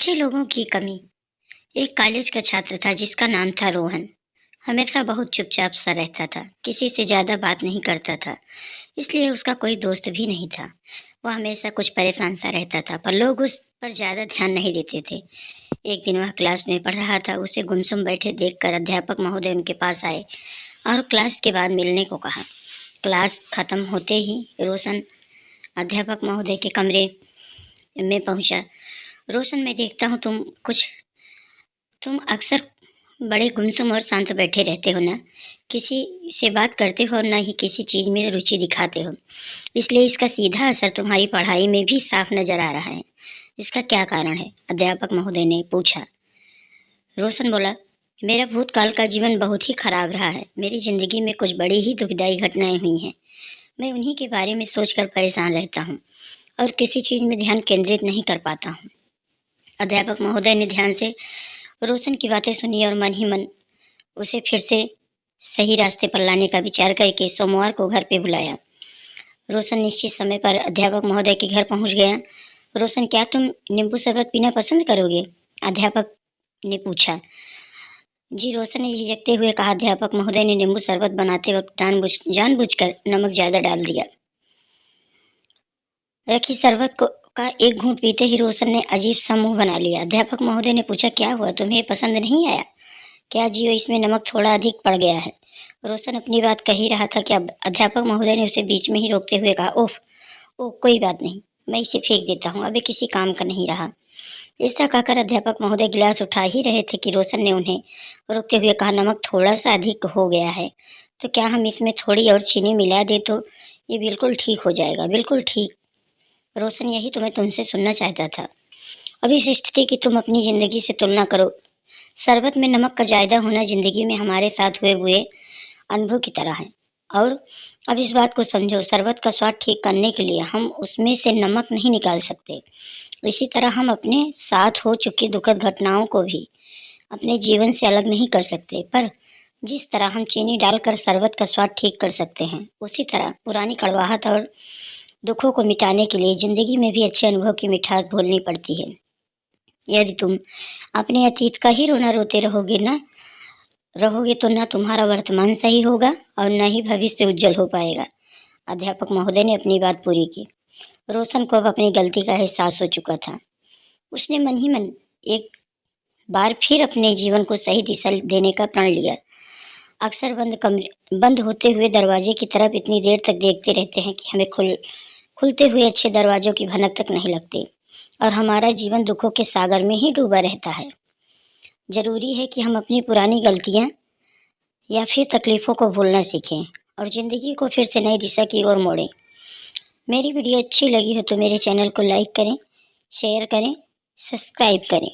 अच्छे लोगों की कमी। एक कॉलेज का छात्र था जिसका नाम था रोहन। हमेशा बहुत चुपचाप सा रहता था, किसी से ज़्यादा बात नहीं करता था, इसलिए उसका कोई दोस्त भी नहीं था। वह हमेशा कुछ परेशान सा रहता था, पर लोग उस पर ज़्यादा ध्यान नहीं देते थे। एक दिन वह क्लास में पढ़ रहा था, उसे गुमसुम बैठे देखकर अध्यापक महोदय उनके पास आए और क्लास के बाद मिलने को कहा। क्लास खत्म होते ही रोशन अध्यापक महोदय के कमरे में पहुंचा। रोशन, मैं देखता हूँ तुम अक्सर बड़े गुमसुम और शांत बैठे रहते हो ना, किसी से बात करते हो और ना ही किसी चीज़ में रुचि दिखाते हो। इसलिए इसका सीधा असर तुम्हारी पढ़ाई में भी साफ नजर आ रहा है। इसका क्या कारण है? अध्यापक महोदय ने पूछा। रोशन बोला, मेरा भूतकाल का जीवन बहुत ही खराब रहा है। मेरी जिंदगी में कुछ बड़ी ही दुखदाई घटनाएं हुई हैं। मैं उन्हीं के बारे में सोचकर परेशान रहता हूँ और किसी चीज़ में ध्यान केंद्रित नहीं कर पाता हूँ। अध्यापक महोदय ने ध्यान से रोशन की बातें सुनी और मन ही मन उसे फिर से सही रास्ते पर लाने का विचार करके सोमवार को घर पे बुलाया। रोशन निश्चित समय पर अध्यापक महोदय के घर पहुंच गया। रोशन, क्या तुम नींबू शरबत पीना पसंद करोगे? अध्यापक ने पूछा। जी, रोशन ने झिझकते हुए कहा। अध्यापक महोदय ने नींबू शरबत बनाते वक्त जानबूझकर नमक ज्यादा डाल दिया। रखी शरबत का एक घूंट पीते ही रोशन ने अजीब सा मुंह बना लिया। अध्यापक महोदय ने पूछा, क्या हुआ? तुम्हें पसंद नहीं आया क्या? जियो, इसमें नमक थोड़ा अधिक पड़ गया है। रोशन अपनी बात कह ही रहा था कि अब अध्यापक महोदय ने उसे बीच में ही रोकते हुए कहा, ओह ओह, कोई बात नहीं, मैं इसे फेंक देता हूँ, अभी किसी काम का नहीं रहा। ऐसा कहकर अध्यापक महोदय गिलास उठा ही रहे थे कि रोशन ने उन्हें रोकते हुए कहा, नमक थोड़ा सा अधिक हो गया है, तो क्या हम इसमें थोड़ी और चीनी मिला दें तो ये बिल्कुल ठीक हो जाएगा। बिल्कुल ठीक रोशन, यही तो मैं तुमसे सुनना चाहता था। अब इस स्थिति की तुम अपनी जिंदगी से तुलना करो। शरबत में नमक का ज्यादा होना जिंदगी में हमारे साथ हुए हुए अनुभव की तरह है। और अब इस बात को समझो, शरबत का स्वाद ठीक करने के लिए हम उसमें से नमक नहीं निकाल सकते। इसी तरह हम अपने साथ हो चुकी दुखद घटनाओं को भी अपने जीवन से अलग नहीं कर सकते, पर जिस तरह हम चीनी डालकर शरबत का स्वाद ठीक कर सकते हैं, उसी तरह पुरानी कड़वाहट और दुखों को मिटाने के लिए जिंदगी में भी अच्छे अनुभव की मिठास घोलनी पड़ती है। यदि तुम अपने अतीत का ही रोना रोते रहोगे तो न तुम्हारा वर्तमान सही होगा और न ही भविष्य उज्जवल हो पाएगा। अध्यापक महोदय ने अपनी बात पूरी की। रोशन को अब अपनी गलती का एहसास हो चुका था। उसने मन ही मन एक बार फिर अपने जीवन को सही दिशा देने का प्रण लिया। अक्सर बंद होते हुए दरवाजे की तरफ इतनी देर तक देखते रहते हैं कि हमें खुलते हुए अच्छे दरवाजों की भनक तक नहीं लगती और हमारा जीवन दुखों के सागर में ही डूबा रहता है। जरूरी है कि हम अपनी पुरानी गलतियां या फिर तकलीफों को भूलना सीखें और जिंदगी को फिर से नई दिशा की ओर मोड़ें। मेरी वीडियो अच्छी लगी हो तो मेरे चैनल को लाइक करें, शेयर करें, सब्सक्राइब करें।